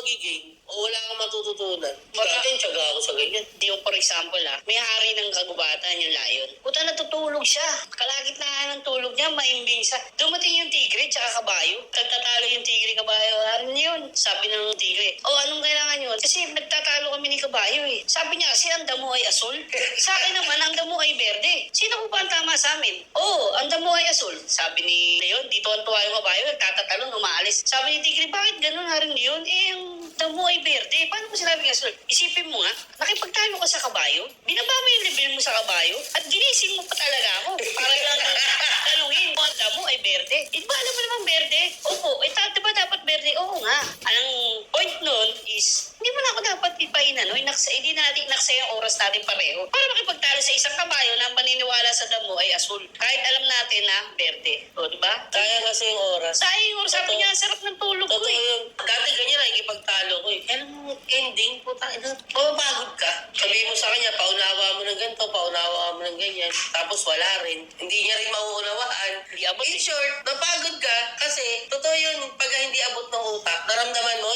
magiging o wala kang matututunan. Bakit tiyaga ako sa ganyan? Di yung for example may hari ng kagubatan yung lion. Puta natutulog siya. Kalagitnaan ng tulog niya, maimbing siya. Dumating yung tigre tsaka kabayo. Nagtatalo yung tigre kabayo. Ano yun? Sabi ng tigre, anong kailangan yun? Kasi nagtatalo kami ni kabayo eh. Sabi niya kasi ang damo ay asul. Sa akin naman, ang damo ay berde. Sino po ba ang tama sa amin? Ang damo ay asul. Sabi ni Leon, dito ang tuwa yung kabayo, nagtatatalon, umaalis. Sabi ni tigre, bakit ganun haring Leon? Ang damo ay berde. Paano mo sinabing asul? Isipin mo nga, nakipagtalo ka sa kabayo, binaba mo yung level mo sa kabayo, at ginising mo pa talaga ako. Para lang talungin mo, ang damo ay berde. Di ba alam mo namang berde? Opo, diba dapat berde? Oo nga. Ang point nun is, hindi mo na ako dapat ipainano, hindi na natin inaksa yung oras natin pareho. Para makipagtalo sa isang kabayo na ang paniniwala sa damo ay asul. Kahit alam natin na berde. Diba? Kaya kasi yung oras. Sayang yung oras. Sabi niya, sarap ng tulog ko Totoo eh. yun. Dati ganyan nakikipagtalo ko eh. Kaya nung ending, pumapagod ka. Sabihin mo sa kanya, paunawa mo ng ganito, paunawa mo ng ganyan. Tapos wala rin. Hindi niya rin mauunawaan. Hindi abot In short, napagod ka kasi totoo yun, pag hindi abot ng utak, naramdaman mo,